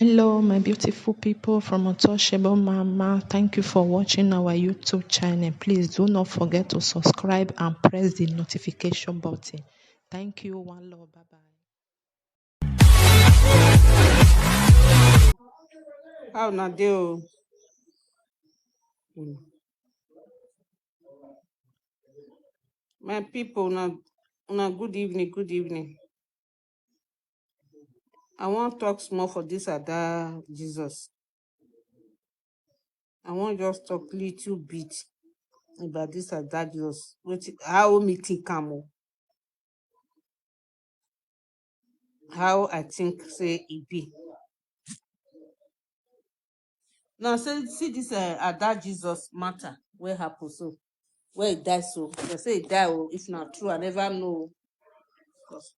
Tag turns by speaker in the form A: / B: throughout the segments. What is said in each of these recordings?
A: Hello, my beautiful people from Untouchable Mama. Thank you for watching our YouTube channel. Please do not forget to subscribe and press the notification button. Thank you. One love. Bye bye.
B: How na dey o? My people, una good evening, good evening. I wan talk small for this Ada Jesus. I wan just talk little bit about this Ada Jesus. How me think am o. How I think say e be. Now see this Ada Jesus matter wey happen so. Where e die so. They say e die o. If na true, I never know. Because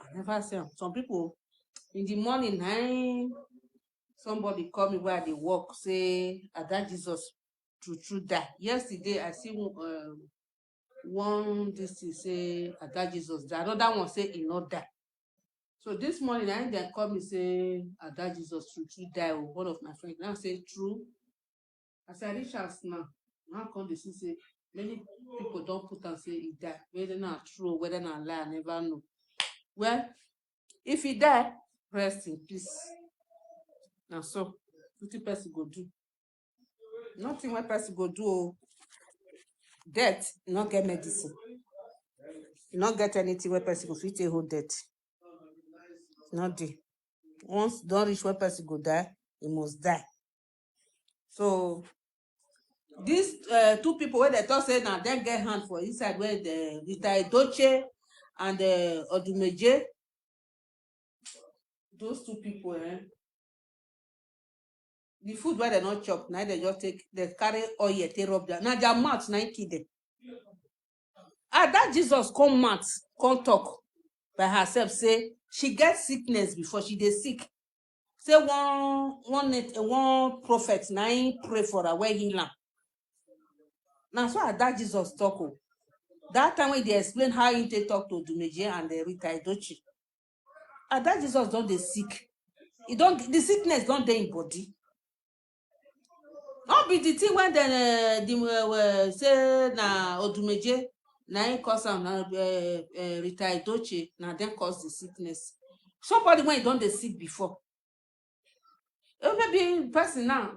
B: I never see am. Some people in the morning, somebody call me where I dey work, say Ada Jesus true die. Yesterday I see one this thing say Ada Jesus die. Another one say e not die. So this morning they call me say Ada Jesus true die. One of my friends now say true. As I reach house now come dey see say many people don put am say e die. Whether na true, whether na lie, I never know. Well, if he die, rest in peace. Na so wetin person go do? Nothing wey person go do o. Death no get medicine. E no get anything wey person go fit take hold death. No dey. Once don reach where person go die, e must die. So these two people wey dem talk say na dem get hand for inside, where the Rita Edochie and Odumeje, those two people, the food wey dem no chop, na dem just take, dem carry oil take rub their, na their mouth na kill dem. That Jesus come mouth come talk by herself say she get sickness before, she dey sick. Say one prophet na him pray for her wey heal am. Na so Ada Jesus talk o. That time when they explain how he take talk to Odumeje and Rita Edochie, Ada Jesus don dey sick. The sickness don dey in body. No be the thing when dem say na Odumeje na him cause am, na Rita Edochie na dem cause the sickness. Somebody when don dey sick before. Maybe person now,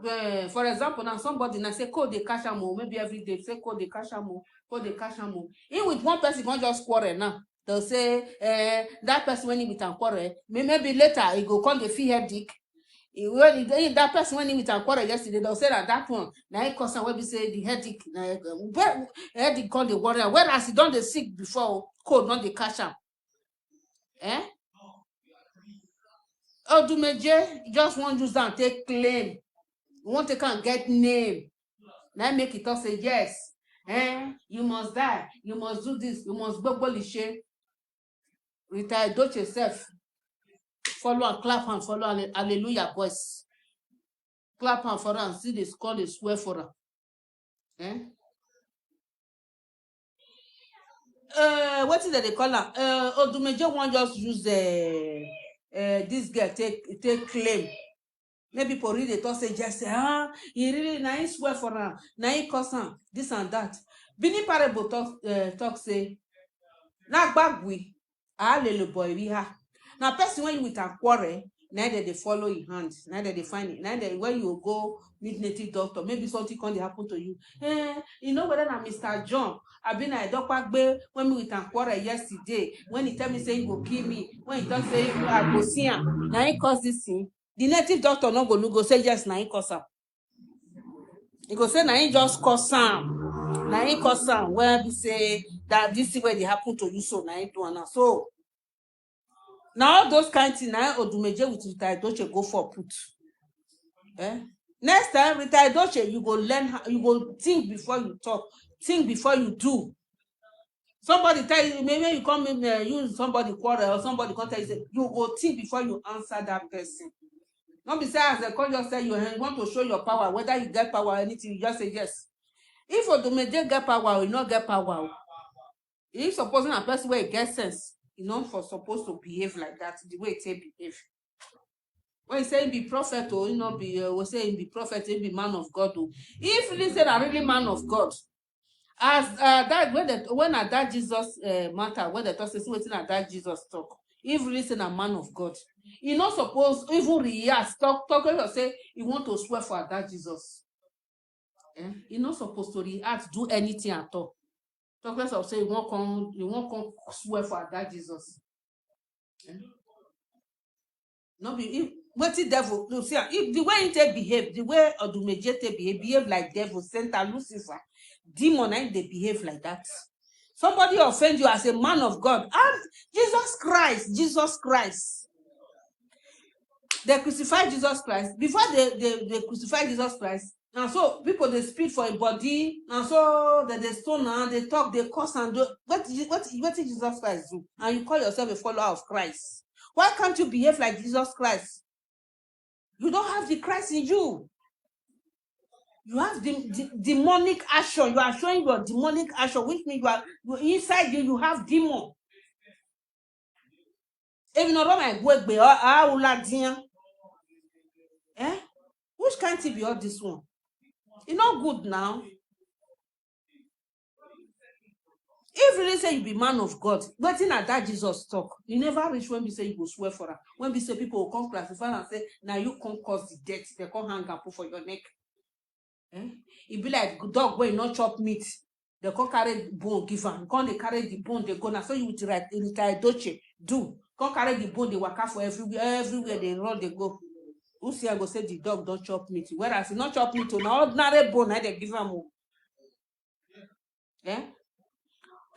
B: for example, now somebody now say cold dey catch am o, maybe every day say cold dey catch am o, cold dey catch am o. Him with one person can just quarrel now. They'll say that person when he with am quarrel, maybe later he go come dey feel headache. That person when he with am quarrel yesterday, they'll say that one now he cause am wey be say the headache, headache come dey worry am. Whereas he don dey sick before, cold don dey catch am. Odumeje just wan use am take claim. We wan take am get name. Now make it talk say yes. You must die. You must do this. You must gbogboliṣe. Rita Edochie sef follow and clap and follow and hallelujah voice. Clap and follow and see the skull dey swear for am. Wetin dem dey call am? Odumeje wan just use this girl take claim. Maybe people really talk say just say he really na him swear for am, na him cause am this and that. Bini parable talk say na gbagwe alele boy riha. Na person when you with a quarrel, na dem dey follow him hand, na dem dey find it. Na dem when you go meet native doctor, maybe something can happen to you. You know whether na Mr. John abi na Edokpagbe when me with a quarrel yesterday, when he tell me say he go kill me, when he talk say I go see him, na he cause this thing. The native doctor no go look, go say yes, na him cause am. He go say na him just cause am. Na him cause am when we say that this thing where they happen to you, so na him do am. So now all those kind of things na Odumeje with Rita Edochie go for put. Next time Rita Edochie, you go learn how, you go think before you talk, think before you do. Somebody tell you, maybe you come in use somebody quarrel or somebody come tell you, say, you go think before you answer that person. Not be say as they call just say you want to show your power, whether you get power or anything, you just say yes. If Odumeje get power or you not get power, if supposing a person where get sense, you know for supposed to behave like that, the way it behave. When you say he be prophet, or you know, be we say he be prophet, he be man of God. Oh. If you say that really man of God, as that when that Jesus matter, when they talk say wetin that Jesus talk, if really say a man of God, he not suppose even react talk or say he want to swear for that Jesus. He not supposed to react, do anything at all. Talk less of say he won't come swear for that Jesus. No be if wetin devil you see if the way he take behave, the way Odumeje take behave like devil, Satan, Lucifer, demon, and they behave like that. Somebody offend you as a man of God, and Jesus Christ, they crucify Jesus Christ. Before they crucify Jesus Christ, and so people they speak for a body, and so they stone and they talk, they curse and do what did Jesus Christ do? And you call yourself a follower of Christ. Why can't you behave like Jesus Christ? You don't have the Christ in you. You have the demonic action. You are showing your demonic action, which means you inside you have demon. If you know my work, which can't it be all this one? It's not good now. If you really say you be man of God, waiting at that Jesus talk, you never reach when we say you go swear for her. When we say people will come classify and say, now you can't cause the death, they can't hang and put for your neck. It be like dog when you not chop meat, they can't carry bone give am, can't they carry the bone they go now. So you would retire doche do can't carry the bone they work out for everywhere they run they go. Who see I go say the dog don't chop meat, whereas he not chop meat to now ordinary bone I they give am.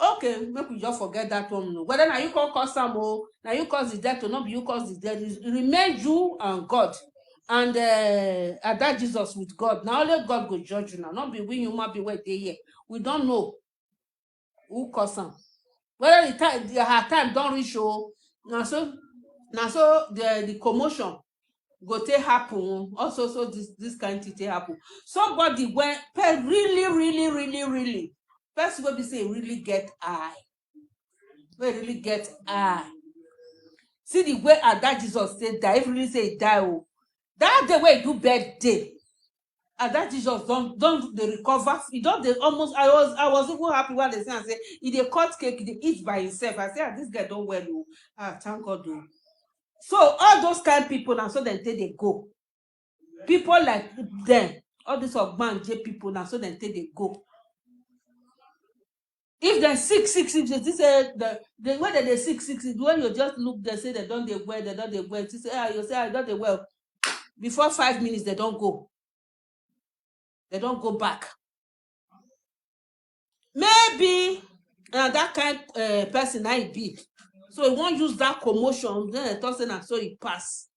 B: Okay, make we just forget that one. Whether now you can cause some now you cause the death or not, you cause the death. It remain you and God, and that Jesus with God. Now only God go judge you now. Not be when you might be where they here. We don't know who cause them. Whether her time don't reach you. Now so the commotion go take happen. Also so this kind of thing happen. Somebody when really. First what we say really get eye. We really get eye. See the way that Jesus said die. If really say die, oh, that day way do birthday, and that Jesus don't they recover. He don't they almost. I was even happy when they say and say he dey cut cake, he eat by himself. I say this guy don't well. Oh, thank God. Oh. So all those kind of people now so then they go. People like them, all these Ogbanje people now so then they go. If they're sick, they say the way that they sick, when you just look, they say they don't they well. You say, you say I don't they well. Before 5 minutes, they don't go. They don't go back. Maybe that kind person I be. So he won't use that commotion, then they talk say now so he pass.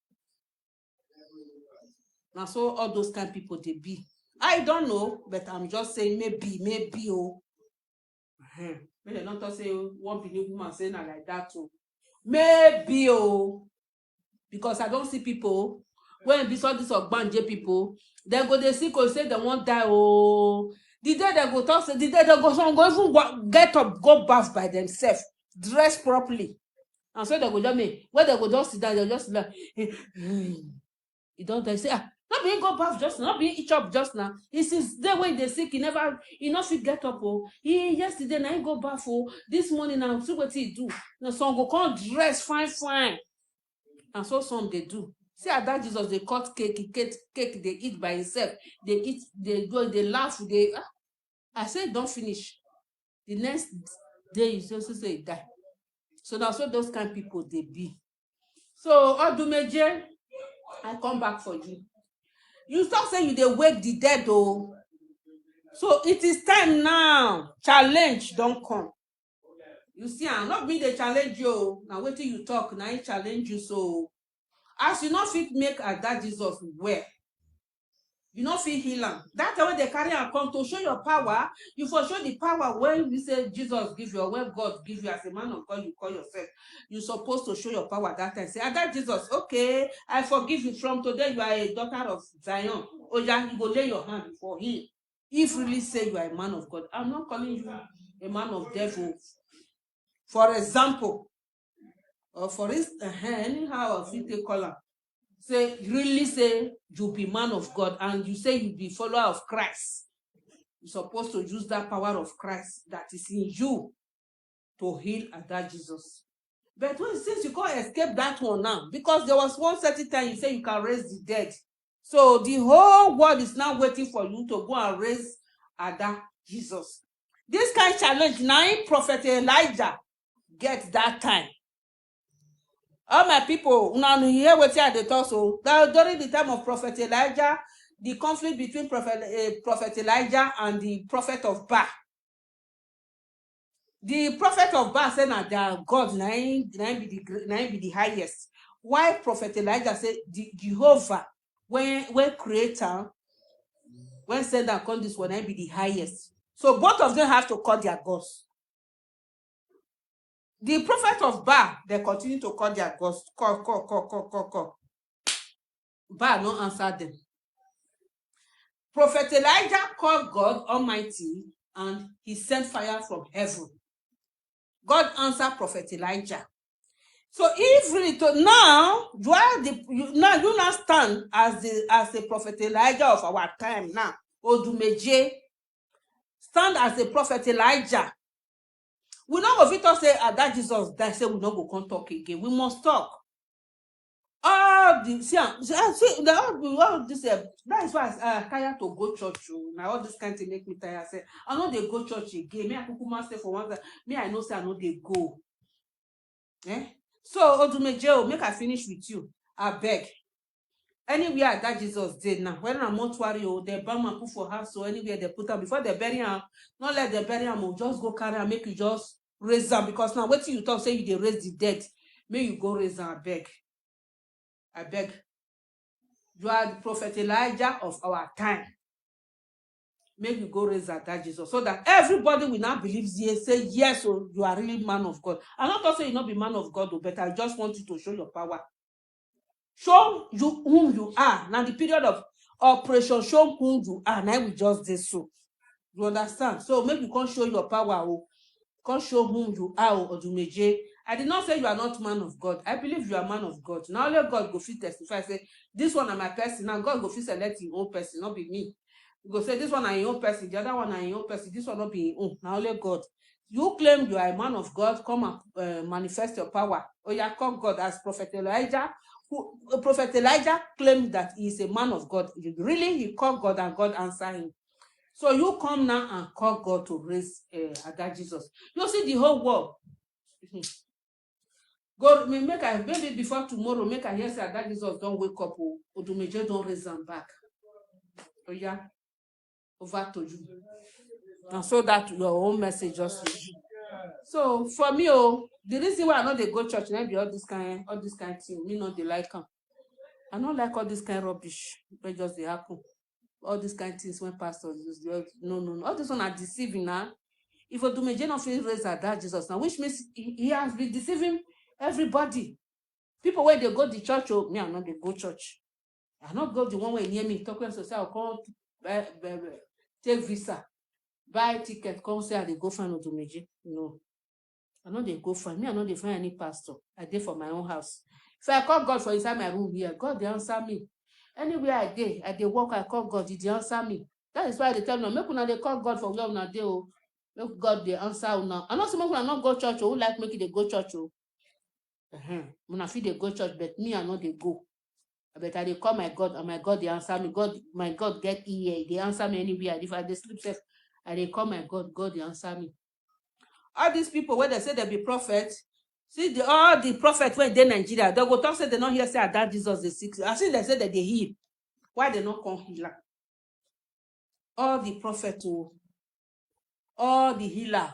B: Now so all those kind of people they be. I don't know, but I'm just saying maybe oh. When they don't say one believe woman saying like that too. Maybe oh, because I don't see people when be saw this Ogbanje people, they go they see say they won't die. Oh, the day they go talk, the day they go some go even get up, go bath by themselves, dress properly, and so they go just me when they go just sit down, they just like you don't they say not being go bath just not being each up just now. He since the way they sick, he not fit get up. Oh, he yesterday now he go bath. Oh, this morning now see what he do. Now some go come dress fine. And so some they do. See at that Jesus they cut cake they eat by himself. They eat, they go, they laugh, they I say don't finish. The next day you also say die. So that's what those kind of people they be. So Odumeje, I come back for you. You stop saying you they wake the dead oh. So it is time now. Challenge don't come. You see, I'm not being the challenge you. Now wait till you talk. Now I challenge you so. As you not fit make that Jesus well, you not fit heal am. That time when they carry am come to show your power, you for show the power when you say Jesus give you or when God give you as a man of God, you call yourself. You supposed to show your power that time. Say, that Jesus, okay, I forgive you. From today, you are a daughter of Zion. Oh yeah, you go lay your hand before him. If really say you are a man of God, I'm not calling you a man of devil. For example, or for instance, anyhow, if you take call am. say really say you be man of God and you say you be follower of Christ, you're supposed to use that power of Christ that is in you to heal Ada Jesus. But since you can't escape that one now, because there was one certain time you say you can raise the dead, so the whole world is now waiting for you to go and raise Ada Jesus. This kind of challenge now Prophet Elijah get that time. All my people, now you hear what I dey talk. So during the time of Prophet Elijah, the conflict between Prophet Elijah and the prophet of Baal. The prophet of Baal said that their God na be the highest. Why Prophet Elijah said the Jehovah, when creator, when said that come this one be the highest. So both of them have to call their gods. The prophet of Baal, they continue to call their gods. Call. Baal no answer them. Prophet Elijah called God Almighty and he sent fire from heaven. God answered Prophet Elijah. So if now you now stand as the Prophet Elijah of our time now, Odumeje stand as the Prophet Elijah. We not go fit say that Jesus died, say we not go come talk again. We must talk. All this that is why I tired to go church. Now all this kind of make me tired. Say I know they go church again. Me I kukuma say for one time. Me I know say I know they go. So Odumeje, make I finish with you. I beg. Anywhere that Jesus did now, when I'm mortuary, they burn my put for house, so anywhere they put them before they bury him, not let them bury him, just go carry and make you just raise them. Because now what you talk say you they raise the dead, may you go raise them. I beg. You are the Prophet Elijah of our time. Make you go raise that Jesus, so that everybody will now believe you, say yes, so you are really man of God. I'm not saying you not be man of God, but I just want you to show your power. Show you whom you are. Now the period of operation, show whom you are. Now we just did so. You understand? So maybe you can't show your power. Can't show whom you are, Odumeje. I did not say you are not man of God. I believe you are man of God. Now only God go fit testify. Say this one are my person. Now God go fit select your own person, not be me. You go say this one are your own person, the other one are your own person. This one not be your own. Now only God. You claim you are a man of God. Come and manifest your power. Or you call God as Prophet Elijah. Prophet Elijah claimed that he is a man of God. Really, he called God and God answered him. So you come now and call God to raise Ada Jesus. You see the whole world. God, maybe before tomorrow, make I hear say Ada Jesus don't wake up. Odumeje don't raise them back. Oh yeah, over to you. And so that your own message just reach. So for me, the reason why I know they go church, maybe all this kind thing, me not they like them. I don't like all this kind of rubbish where just they happen. All these kind of things when pastors use. No. All this one are deceiving now. If Odumeje not feel raise that Jesus now, which means he has been deceiving everybody. People where they go to church, me I not they go church. I not go the one way near me. Talk to say I'll come take visa, buy ticket, come say they go find Odumeje. No. I know they go find me. I know they find any pastor. I did for my own house. If I call God for inside my room here, God they answer me. Anywhere I dey work, I call God, He answer me. That is why they tell me, make una dey call God for where una dey. Make God dey answer una. I know some people not go church. Who like make it they go church? Una fit dey go church, but me I know they go. But I dey call my God, and my God they answer me. My God get ear. They answer me anywhere. If I dey sleep safe, I dey call my God. God they answer me. All these people where they say they be prophets, see all the prophets when they Nigeria, they go talk say they not hear say that Jesus is sick. I see they say that they heal. Why they not come healer? All the prophets, all the healer,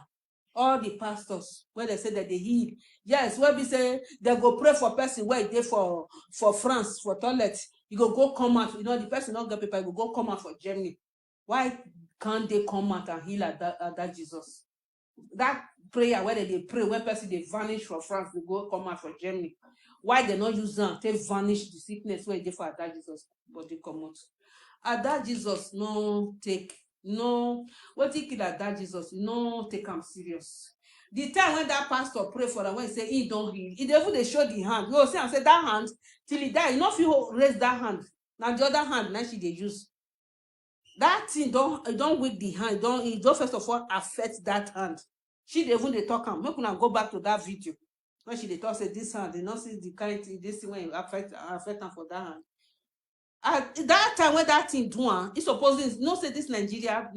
B: all the pastors, where they say that they heal. Yes, where we say they go pray for person where they for France, for toilet. You go come out. You know, the person not get paper, you go come out for Germany. Why can't they come out and heal that Jesus? That prayer where they pray, when person they vanish from France, they go come out for Germany. Why they not use them? They vanish the sickness where they for that Jesus, but they come out. That Jesus no take no what he kill that Jesus no take him serious. The time when that pastor pray for her, when he say he don't heal, he even they show the hand. You see, I say that hand till he die, you know if you raise that hand. Now the other hand, now she they use. That thing don't weak the hand, it don't first of all affect that hand. She dey even they talk am. Make una go back to that video. When she dey talk say this hand, they not see the kind thing, this thing when it affect them for that hand. At that time when that thing do it suppose no say this Nigeria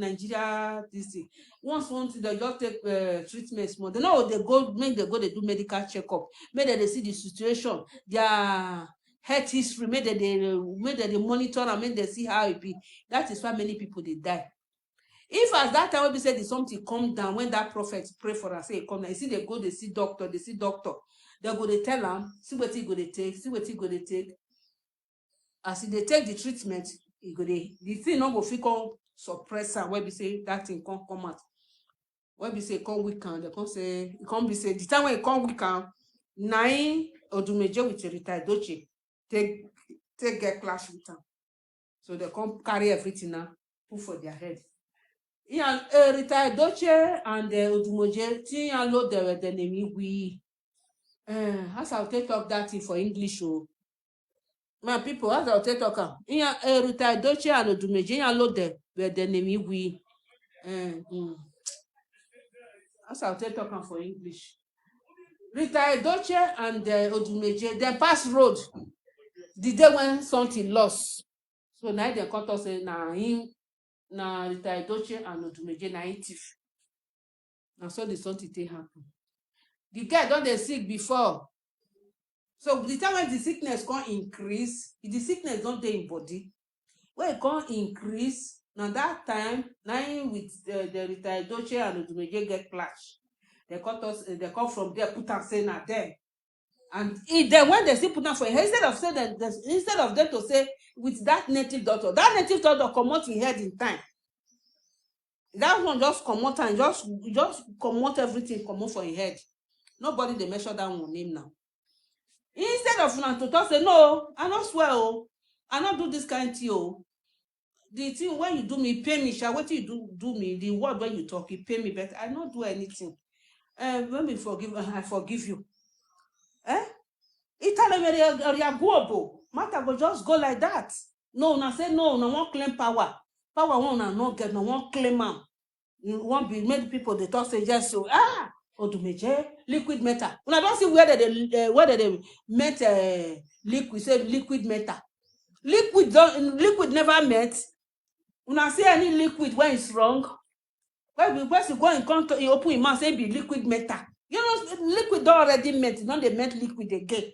B: this thing. Once they just take treatment small. They know they go they do medical checkup. Make they see the situation, their health history, make they monitor and make they see how it be. That is why many people they die. If as that time when we say the something come down, when that prophet pray for us, say come down, you see they go, they see doctor, they go they tell them, see what he go they take, see what he go they take. As they take the treatment, the thing not go fit suppress am when we say that thing come out. When we say come weekend, they come say it come be say the time when it come weekend, 9 Odumeje with retired Doche take get clash with them. So they come carry everything now, put for their head. Yeah, retired Doche and Odumeje, tin and load the name we. As I'll take up that thing for English, oh. My people, as I'll take up, yeah, retired Doche and Odumeje, and load the name we. As I'll take up for English. Retired Doche and Odumeje, they pass road the day when something lost. So now they cut us say na retired Doche and Odumeje na thief. And so the something take happen. The guy don't they sick before. So the time when the sickness can increase, the sickness don't dey in body. When it can increase, now that time, now with the retired Doche and Odumeje get clash. They cut us, they come from there, put and say na them. And then when they still put down for him, instead of them to say with that native doctor come out in head in time. That one just come out and just come out everything come out for his head. Nobody they measure that one name now. Instead of now to talk say no, I not swear oh, I not do this kind of thing oh. The thing when you do me, pay me. Shall what you do me? The word when you talk, you pay me, but I not do anything. When me forgive, I forgive you. Matter go just go like that. No, na say no one claim power. Power one na not get, no one claim am. One be made people they talk say yes so Odumeje liquid metal. Una don't see where they met liquid, say liquid metal. Liquid never met. Una see any liquid when it's wrong. When you go and come to you open your mouth say be liquid metal. You know liquid don't already met, not they met liquid again.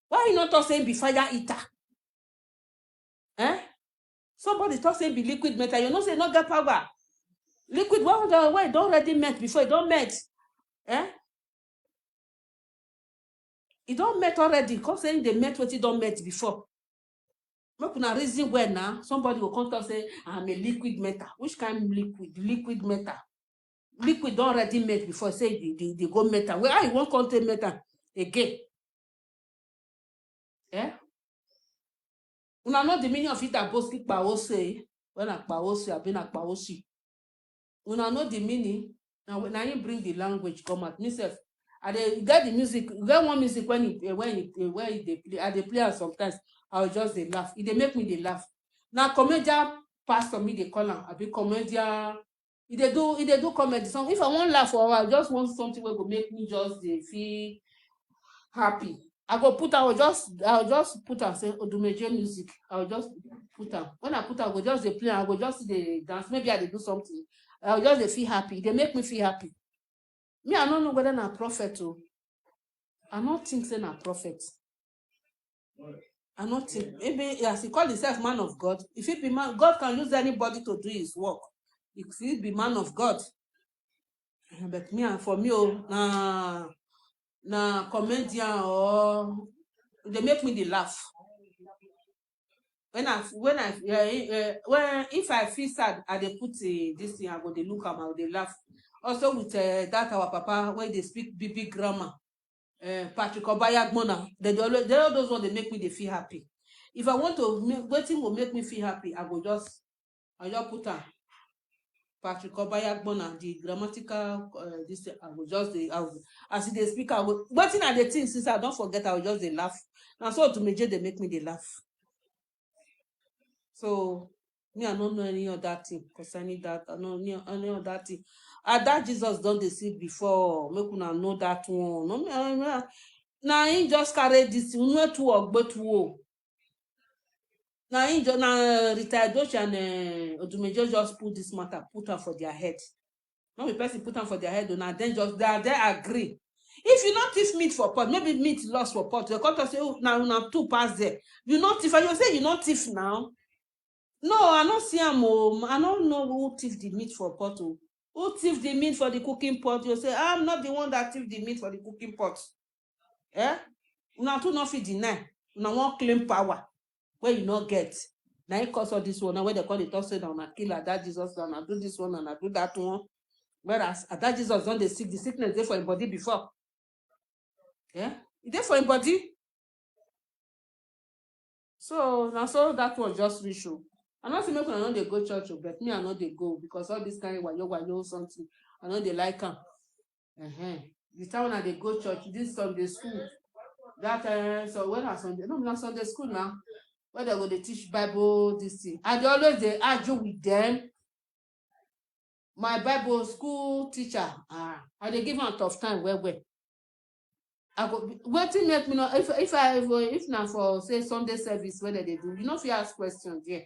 B: Why you not talk saying be fire eater? Somebody talk saying be liquid metal. You know say not get power. Liquid why don't already met before it don't met. It don't met already. Because saying they met what it don't met before. Make una reason well now. Somebody will come to say I'm a liquid metal. Which kind of liquid? Liquid metal. Liquid don't already met before. Say they go metal. Where I won't contain metal again. Una know the meaning of it at Boski Pawose. When I Pawose, I've been at Pawosi. Una know the meaning. Now when I bring the language come at myself. I get the music. You get one music when they play. I play sometimes. I will just they laugh. They make me they laugh. Now comedian pastor me they call them. I be comedian. They do comedy song. If I won't laugh for a while, I just want something that will make me just feel happy. I'll just put and say Odumeje music. I'll just put them. When I put I go just they play. I go just they dance. Maybe I do something. I'll just they feel happy. They make me feel happy. Me, I don't know whether I'm a prophet or I don't think saying I'm a prophet. I don't think maybe as he call himself man of God. If it be man, God can use anybody to do his work. If it be man of God. But me and for me, na comedian or they make me they laugh. When if I feel sad, I they put this thing, I go they look at me, they laugh. Also with that our papa when they speak big grammar, Patrick Obayagbona, they all those ones they make me they feel happy. If I want to waiting will make me feel happy, I just put her. Patrick Obayagbona, the grammatical this I will just as they speak, I will wetin I dey think since I don't forget, I will just dey laugh. Now so Odumeje they make me dey laugh. So me, I don't know any other thing concerning that. I know any other thing. That Jesus don't deceive before. Make una know that one. No, now he just carry this. No to work, but to now he just retired Dosh and Odumeje just put this matter, put her for their head. Not the person put them for their head, and then just they agree. If you not thief meat for pot, maybe meat lost for pot. The court say, oh, now two pass there. You not thief, and you say you not thief now. No, I not see him. I don't know who thief the meat for pot. Who thief the meat for the cooking pot? You say, I'm not the one that thief the meat for the cooking pot. Eh? Now two not fit deny. Now one claim power where you not get. Now it cause all this one. Now where they call the talk say that I kill that Jesus and I do this one and I do that one. Whereas that Jesus don't they sick, the sickness there for his body before. Yeah, it there for his body. So now so that was just ritual. I'm not saying I know they go church, but me I know they go because all this kind of wayo something. I know they like them. The time when they go church, this Sunday school. That so when I Sunday, no, not Sunday school now. Where they go they teach Bible this thing. And they always they argue with them. My Bible school teacher, I dey give am tough time well. I go wetin make me know if na for say Sunday service where they do, you know if you ask questions there.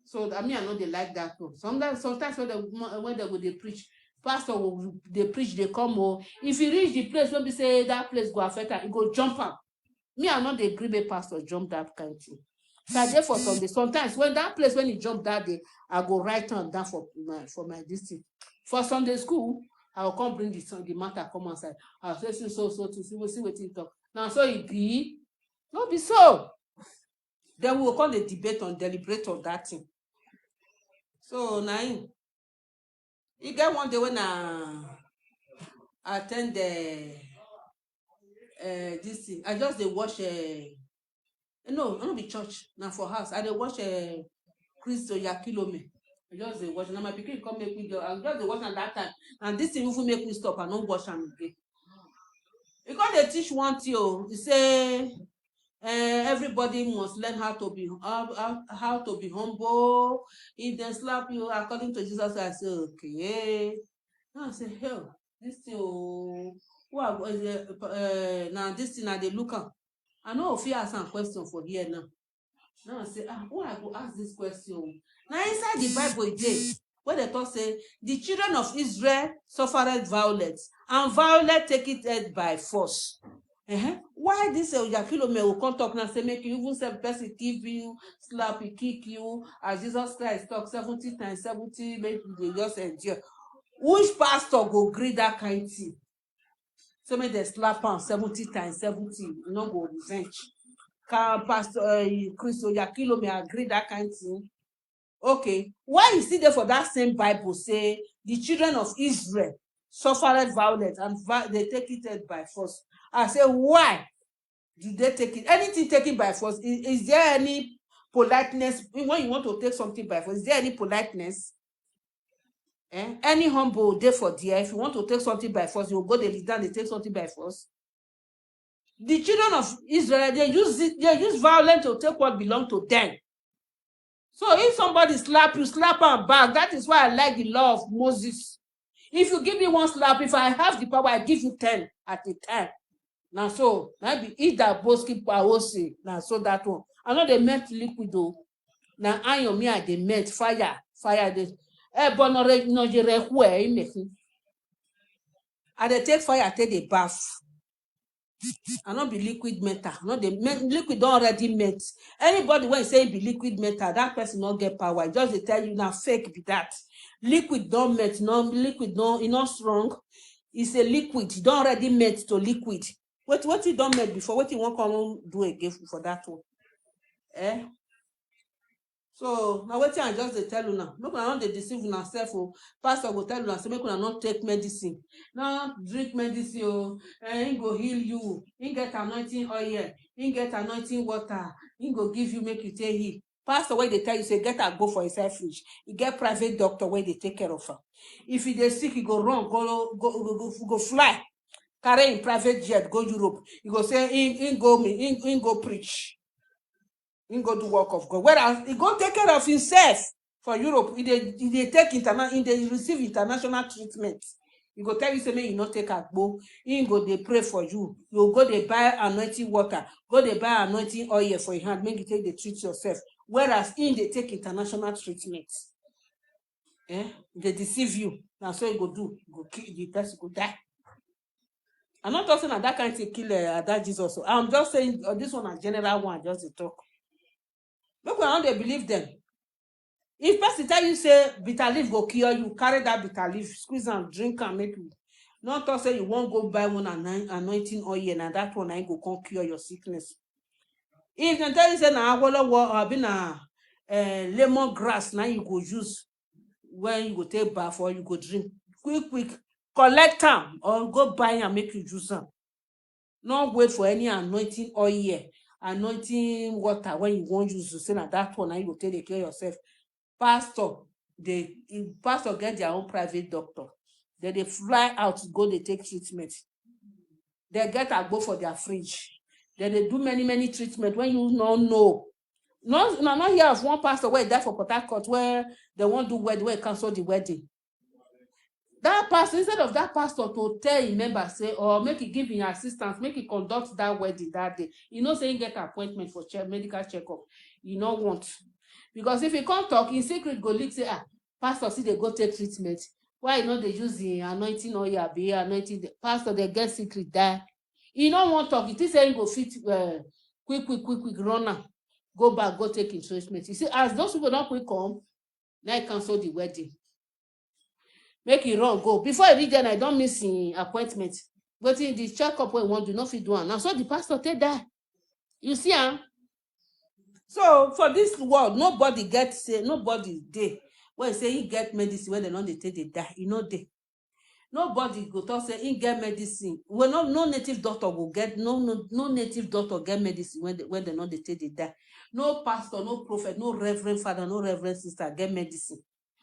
B: So I mean I know they like that too. Sometimes when they go they preach, pastor will they preach, they come if you reach the place when we say that place go affect her, it go jump up. Me I know they agree make pastor jump that kind of thing. So there for Sunday. Sometimes when that place when he jump that day, I go write down for my district. For Sunday school, I will come bring the matter come outside. I'll say so to see what he talk. Now so it be, not be so. Then we will call the debate on deliberate on that thing. So now you get one day when I attend the this thing. I just they watch no, I don't be church now for house. I dey watch Chris Oyakilome. I just dey watch. Now my pikin come make me go. I just dey watch at that time. And this thing even make me stop and don't watch am again. Because they teach one thing, they say everybody must learn how to be humble. If they slap you according to Jesus, I say okay. Now I say hell, this thing who are now this thing they look at. I know if you ask some question for here now. Now I say, who I go ask this question? Now inside the Bible day, where they talk say the children of Israel suffered violence, and violence take it by force. Why this Oyakilome will come talk now say make you even say person give you, slap you, kick you, as Jesus Christ talk 70 times 70, make you just endure. Which pastor go agree that kind of thing? So make they slap on 70 times 70, you know, go revenge. Can Pastor Chris Oyakilome agree that kind of thing? Okay. Why is it there for that same Bible say the children of Israel suffered violence and they take it by force? I say, why do they take it? Anything taken by force, is there any politeness? When you want to take something by force, is there any politeness? Any humble day for there. If you want to take something by force, you will go there down, they take something by force. The children of Israel, they use violence to take what belongs to them. So if somebody slap you, slap them back. That is why I like the law of Moses. If you give me one slap, if I have the power, I give you 10 at a time. Now so, maybe eat that boski power say. Now so that one. I know they meant liquid though. Now iron me they meant fire. They but no and they take fire, take the bath. I not be liquid metal. No, the liquid don't already melt. Anybody when say be liquid metal, that person not get power. Just they tell you now fake be that. Liquid don't melt. No liquid don't. It's not strong. It's a liquid. You don't already melt to liquid. What you don't melt before? What you want come do again for that one? So now what I just tell you now. Make una not dey deceive yourself. Pastor will tell you now. Say make una not take medicine. Now drink medicine. He go heal you. He get anointing oil. He get anointing water. He go give you make you take heal. Pastor where they tell you say get her go for yourself fridge. You get private doctor where they take care of her. If he dey sick, he go run, go fly, carry in private jet, go Europe. You go say in go preach, in go do work of God. Whereas he go take care of himself for Europe. He dey receive international treatment. He go tell you say make you not take agbo. He go dey pray for you. You go dey buy anointing water, go dey buy anointing oil for your hand, make you take the treat yourself. Whereas in they take international treatment. They deceive you. Now so you go do, go kill the person, go die. I'm not talking about that kind of kill that Jesus. I'm just saying this one a general one, just to talk. Look how they believe them. If person tell you say bitter leaf go cure you, carry that bitter leaf, squeeze and drink and make you. Not talk say you won't go buy one anointing oil and that one ain't go come cure your sickness. If they tell you say na or be na lemon grass, now you go use when you go take bath or you go drink. Quick, collect them or go buy and make you juice them. Not wait for any anointing oil, anointing water when you want use to say that one, now you go take care of yourself. Pastor get their own private doctor. Then they fly out to go, they take treatment. They get a go for their fridge. Then they do many treatment when you don't know. Not hear of one pastor where die for Port Harcourt where they won't do wedding, where cancel the wedding. That pastor, instead of that pastor to tell him member say or make it give him assistance, make it conduct that wedding that day. You know, saying get an appointment for medical checkup. You don't want. Because if you can't talk in secret, go leak say pastor see they go take treatment. Why you know they use the anointing oil be anointing the pastor they get secret die. You don't want talk. It is saying go fit quick runner. Go back, go take treatment. You see, as those people don't quick come, now I cancel the wedding. Make it run go. Before I read then I don't miss in appointment. But in the checkup when want do not fit do. Now so the pastor take that. You see, So for this world, nobody gets say nobody dey when say he get medicine when they know they take they die. You know they. Nobody go talk say he get medicine. Well, no native doctor will get no native doctor get medicine when they know they take they die. No pastor, no prophet, no reverend father, no reverend sister get medicine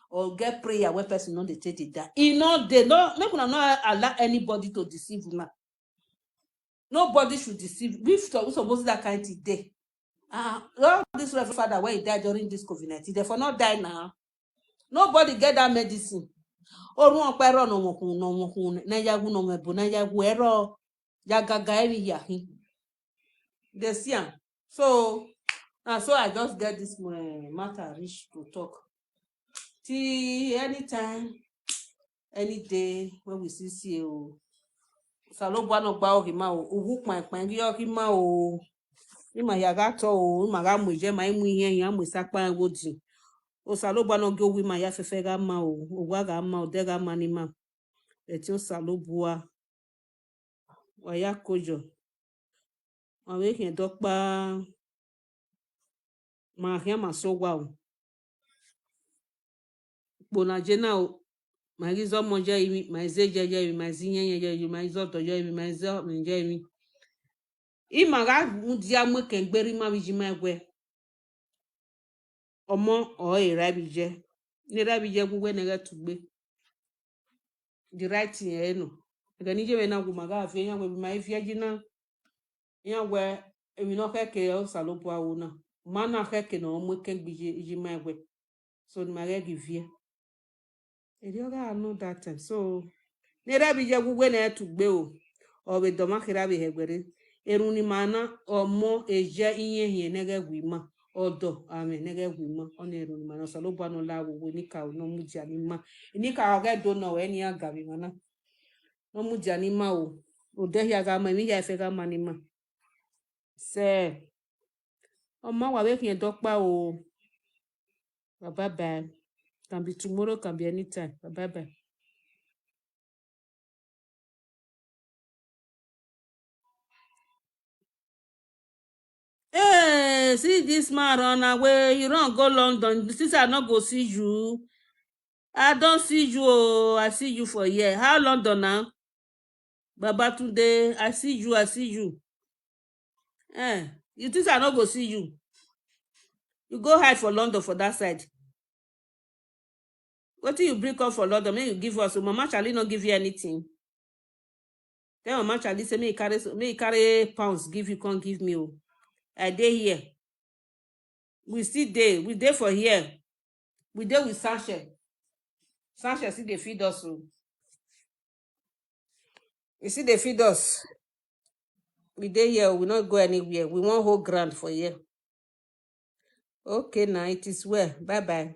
B: or get prayer when person know they take they die. You know they no not allow anybody to deceive you now. Nobody should deceive. We supposed that kind of day. All this reverend father when he died during this COVID-19, therefore not die now. Nobody get that medicine. Orun opero no won na yagu no mebo na yagu ero yagaga eri yahin. They see am. So I just get this matter reach to talk. Till anytime, any day when we see you. Salobwa no gba o ma o ugu pan gi o ki ma o. Ima yaga to o ima ga mu je ma imu iyen yan mu sapa wodi. O salobwa no go wi ma ya fefe ga ma o ogwa ga ma o de ga ma ni ma. Eti o salobwa wa ya kojo. Wa we kin dokpa ma hia ma so wa o. Bona je na o ma gi zo mo je imi ma ze je ma zi yen je ma zo to je imi ma zo mi je imi. Ima ga di amu ken gberi ma bi ji ma egwe. Omo o era bi je. Ni ra bi je gwe na ga tugbe. The right thing no. Ga ni je we na gu ma ga fi yan we bi ma fi ajina. Yan we emi no keke o salobwa o na. Ma na keke no mo ken bi ji ma egwe. So ni ma ga give here. E dio ga know that time. So ni ra bi je gwe na tugbe o. O be do ma kira bi hegbere. Erun ni mana omo eje iye nege gwima odo ame nege gwima ona erun ni mana salobwa no la wo ni ka no muja ni ma ni ka oge do no we ni aga bi mana no muja ni ma o de ya ga ma mi ya fe ga ma ni ma se omo wa we kin dokpa o bye bye can be tomorrow can be anytime bye bye. Hey, see this man run away. You don't go London. Since I not go see you. I don't see you. Oh, I see you for here. How London now? Baba today. I see you. You think I not go see you? You go hide for London for that side. What do you bring up for London? May you give us. So Mama Charlie not give you anything. Then Mama Charlie say, may you carry pounds, give you, can't give me. I dey here. We still dey. We dey for here. We dey with Sanchez. Sanchez see they feed us. You see they feed us. We dey here. We not go anywhere. We want whole grand for here. Okay, now it is well. Bye-bye.